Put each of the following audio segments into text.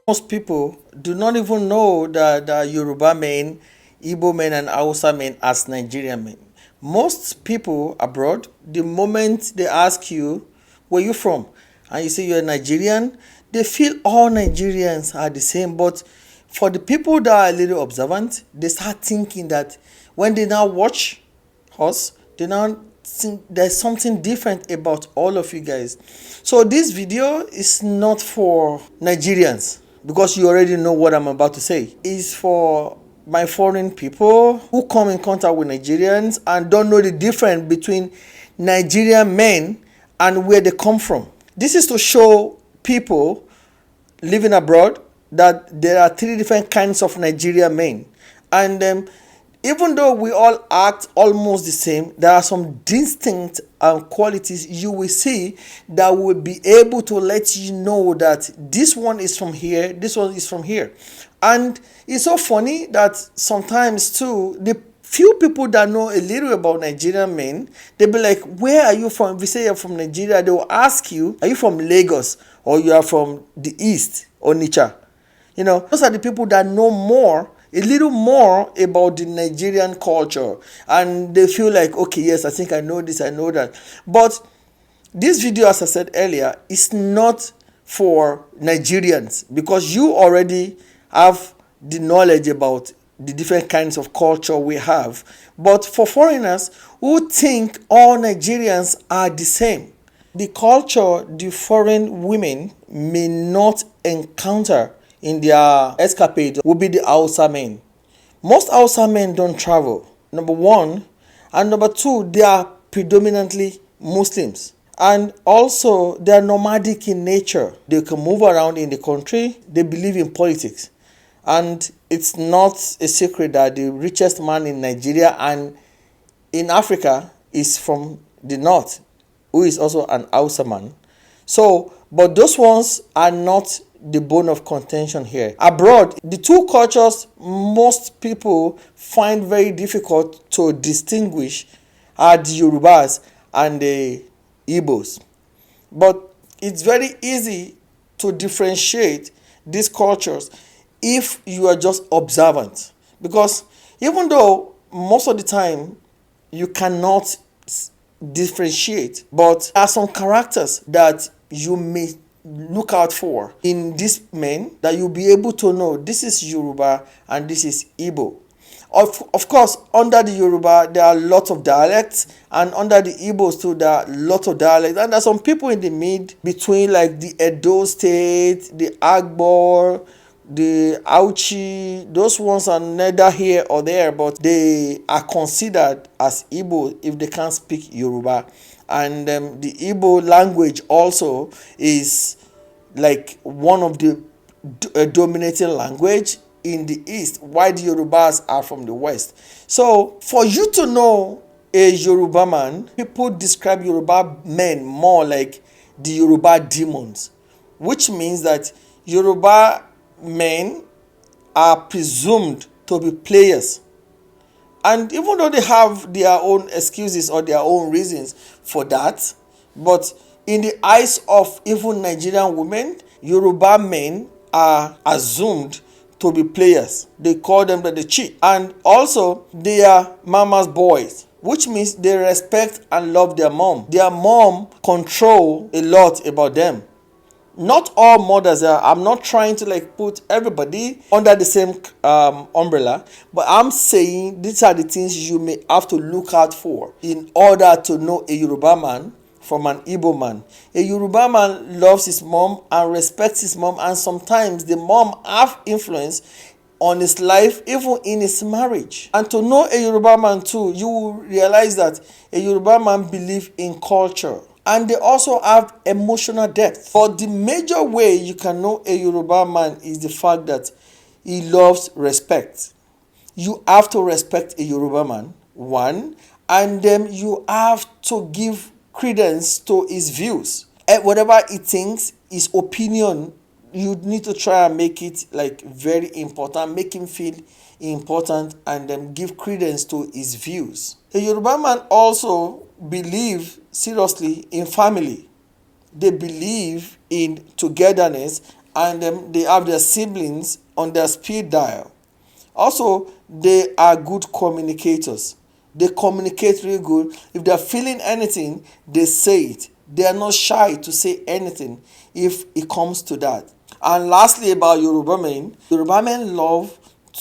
Most people do not even know the Yoruba men, Igbo men, and Hausa men as Nigerian men. Most people abroad, the moment they ask you, where you from? And you say you're Nigerian, they feel all Nigerians are the same. But for the people that are a little observant, they start thinking that when they now watch us, they now think there's something different about all of you guys. So this video is not for Nigerians, because you already know what I'm about to say. It's for my foreign people who come in contact with Nigerians and don't know the difference between Nigerian men and where they come from. This is to show people living abroad that there are three different kinds of Nigerian men. And even though we all act almost the same, there are some distinct qualities you will see that will be able to let you know that this one is from here, this one is from here. And it's so funny that sometimes too, the few people that know a little about Nigerian men, they'll be like, where are you from? If you say you're from Nigeria, they will ask you, are you from Lagos, or you are from the East, or Onitsha? Those are the people that know a little more about the Nigerian culture, and they feel like, okay, yes, I think I know this, I know that. But this video, as I said earlier, is not for Nigerians, because you already have the knowledge about the different kinds of culture we have. But for foreigners who think all Nigerians are the same, the culture the foreign women may not encounter in their escapade will be the Hausa men. Most Hausa men don't travel, number one. And number two, they are predominantly Muslims. And also, they are nomadic in nature. They can move around in the country. They believe in politics. And it's not a secret that the richest man in Nigeria and in Africa is from the north, who is also an Hausa man. So, but those ones are not the bone of contention here. Abroad, the two cultures most people find very difficult to distinguish are the Yorubas and the Igbos. But it's very easy to differentiate these cultures if you are just observant. Because even though most of the time you cannot differentiate, but there are some characters that you may look out for in these men that you'll be able to know this is Yoruba and this is Igbo. Of course, under the Yoruba, there are lots of dialects, and under the Igbos too, there are lots of dialects. And there are some people in the mid between, like the Edo State, the Agbo, the Auchi. Those ones are neither here or there, but they are considered as Igbo if they can't speak Yoruba. And the Igbo language also is like one of the dominating language in the East, while the Yorubas are from the West. So for you to know a Yoruba man, people describe Yoruba men more like the Yoruba demons, which means that Yoruba men are presumed to be players. And even though they have their own excuses or their own reasons for that, but in the eyes of even Nigerian women, Yoruba men are assumed to be players. They call them that they cheat. And also, they are mama's boys, which means they respect and love their mom. Their mom control a lot about them. Not all mothers are. I'm not trying to put everybody under the same umbrella, but I'm saying these are the things you may have to look out for in order to know a Yoruba man from an Igbo man. A Yoruba man loves his mom and respects his mom, and sometimes the mom have influence on his life, even in his marriage. And to know a Yoruba man too, you will realize that a Yoruba man believes in culture. And they also have emotional depth. But the major way you can know a Yoruba man is the fact that he loves respect. You have to respect a Yoruba man, one, and then you have to give credence to his views. And whatever he thinks, his opinion, you need to try and make it very important, make him feel important, and then give credence to his views. A Yoruba man also believe seriously in family. They believe in togetherness and they have their siblings on their speed dial. Also, they are good communicators. They communicate really good. If they're feeling anything, they say it. They are not shy to say anything if it comes to that. And lastly, about Yoruba men love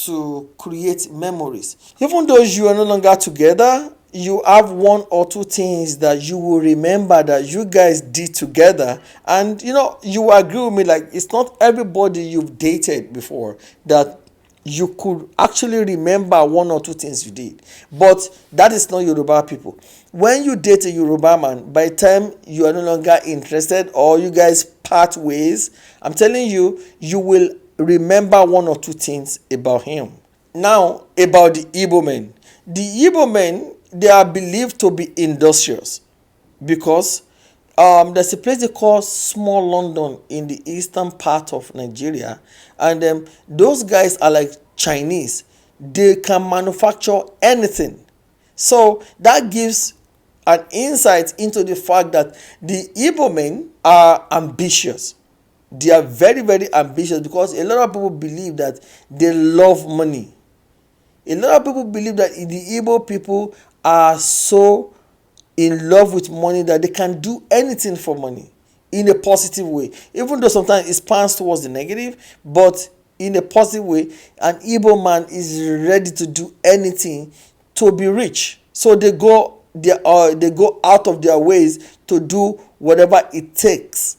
to create memories. Even though you are no longer together, you have one or two things that you will remember that you guys did together. And you agree with me, like, it's not everybody you've dated before that you could actually remember one or two things you did. But that is not Yoruba people. When you date a Yoruba man, by the time you are no longer interested or you guys part ways, I'm telling you, you will remember one or two things about him. Now, about the Igbo men. The Igbo men, they are believed to be industrious because there's a place they call Small London in the eastern part of Nigeria, and those guys are like Chinese. They can manufacture anything. So that gives an insight into the fact that the Igbo men are ambitious. They are very, very ambitious because a lot of people believe that they love money. A lot of people believe that the Igbo people are so in love with money that they can do anything for money in a positive way. Even though sometimes it spans towards the negative, but in a positive way, an Igbo man is ready to do anything to be rich. So they go out of their ways to do whatever it takes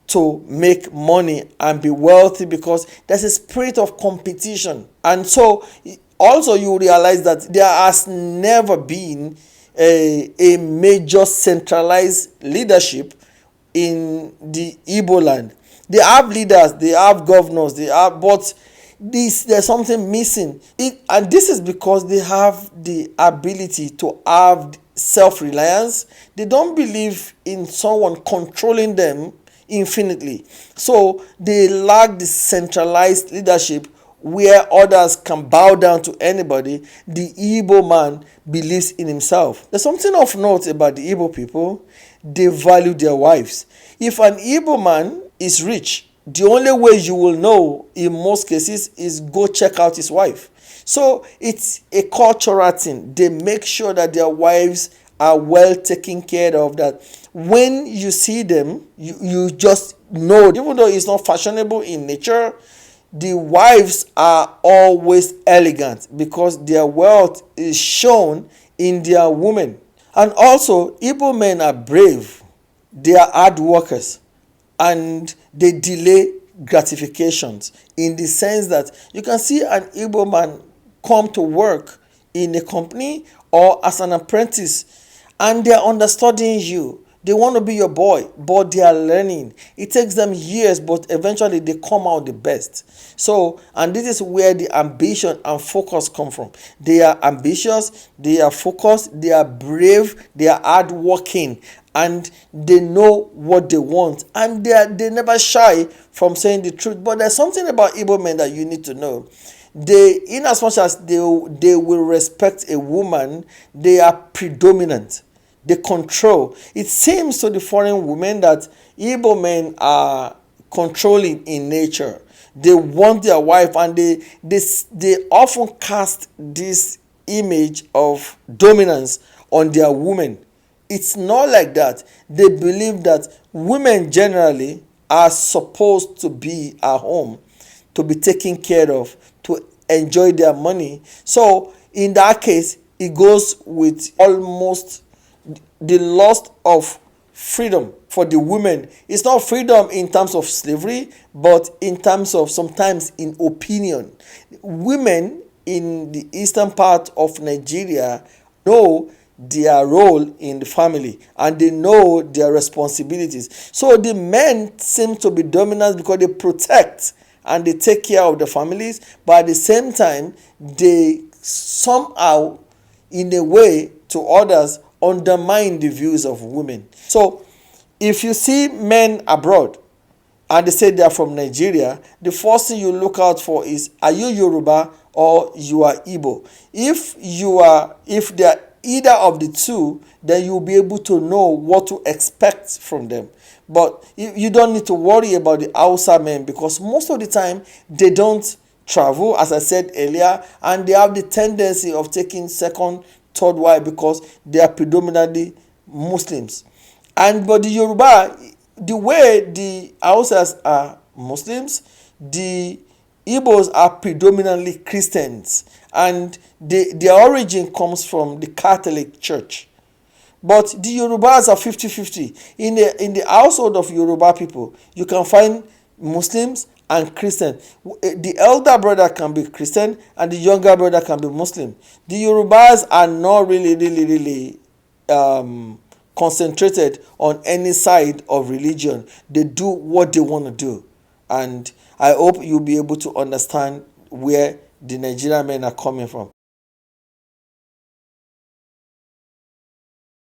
to make money and be wealthy because there's a spirit of competition. And so also you realize that there has never been a major centralized leadership in the Igbo land. They have leaders, they have governors, but there's something missing. And this is because they have the ability to have self-reliance. They don't believe in someone controlling them infinitely. So they lack the centralized leadership where others can bow down to anybody. The Igbo man believes in himself. There's something of note about the Igbo people. They value their wives. If an Igbo man is rich, the only way you will know in most cases is go check out his wife. So it's a cultural thing. They make sure that their wives are well taken care of, that when you see them, you just know, even though it's not fashionable in nature, the wives are always elegant because their wealth is shown in their women. And also, Igbo men are brave. They are hard workers and they delay gratifications, in the sense that you can see an Igbo man come to work in a company or as an apprentice and they are understudying you. They want to be your boy, but they are learning. It takes them years, but eventually they come out the best. So, and this is where the ambition and focus come from. They are ambitious, they are focused, they are brave, they are hardworking, and they know what they want. And they never shy from saying the truth. But there's something about Igbo men that you need to know. They, in as much as they will respect a woman, they are predominant. They control. It seems to the foreign women that Igbo men are controlling in nature. They want their wife, and they often cast this image of dominance on their women. It's not like that. They believe that women generally are supposed to be at home, to be taken care of, to enjoy their money. So in that case, it goes with almost the loss of freedom for the women. It's not freedom in terms of slavery, but in terms of sometimes in opinion. Women in the eastern part of Nigeria know their role in the family and they know their responsibilities. So the men seem to be dominant because they protect and they take care of the families, but at the same time they somehow, in a way, to others, undermine the views of women. So if you see men abroad and they say they are from Nigeria, the first thing you look out for is, are you Yoruba or you are Igbo? If they are either of the two, then you'll be able to know what to expect from them. But you don't need to worry about the Hausa men, because most of the time they don't travel, as I said earlier, and they have the tendency of taking second, third wife because they are predominantly Muslims. And but the Yoruba, the way the Hausas are Muslims, the Igbos are predominantly Christians, and their origin comes from the Catholic Church. But the Yorubas are 50-50. In the household of Yoruba people, you can find Muslims and Christian. The elder brother can be Christian and the younger brother can be Muslim. The Yorubas are not really concentrated on any side of religion. They do what they want to do. And I hope you'll be able to understand where the Nigerian men are coming from.